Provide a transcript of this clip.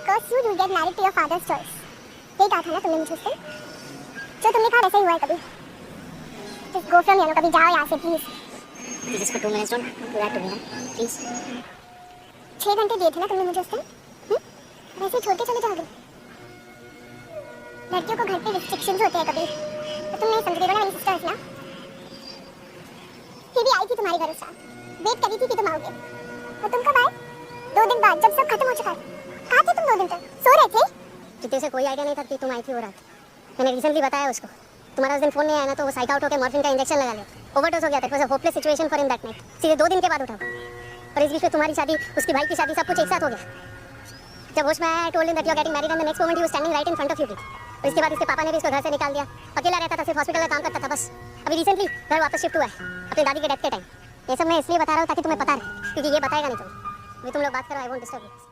curse you, you'll get married to your father's choice. यही कहा था ना तुमने मुझे उस दिन? जो तुमने कहा वैसा ही हुआ है कभी. Just go from here, कभी जाओ यहाँ से please. Just for 2 minutes, don't do that to me, please. 6 घंटे दिए थे ना तुमने मुझे उस दिन? वैसे छोड़ के चले जाओगे? लड़कियों को घर पे रिस्ट्रिक्शंस होते हैं कभी. तो तुम नहीं समझ रही हो ना मेरी सिस्टर्स ना? फिर भी आई थी तुम्हारे घर उस रात. वेट करी थी कि तुम आओगे. और तुम कब आए? 2 दिन बाद जब सब खत्म हो चुका है. कहाँ थे तुम 2 दिन तक? सो रहे थे? कितने से कोई आइडिया नहीं था कि तुम आई थी वो रात. मैंने रिसेंटली बताया उसको. तुम्हारा उस दिन फोन नहीं आया ना तो वो साइक आउट होकर मॉर्फिन का इंजेक्शन लगा लिया. ओवरडोज हो गया था. It was a hopeless situation for him that night. सीधे 2 दिन के बाद उठा. और इस बीच में तुम्हारी शादी, उसकी भाई की शादी, सब कुछ एक साथ हो गया. जब होश में आया, I told him that you are getting married and the next moment he was standing right in front of you. और इसके बाद इसके पापा ने भी इसको घर से निकाल दिया. अकेला रहता था, सिर्फ हॉस्पिटल में काम करता था बस. अभी रिसेंटली घर वापस शिफ्ट हुआ है अपनी दादी के डेथ के टाइम. ये सब मैं इसलिए बता रहा हूँ ताकि तुम्हें पता रहे, क्योंकि ये बताएगा नहीं तुम्हें. अभी तुम लोग बात करो, आई वोंट डिस्टर्ब यू.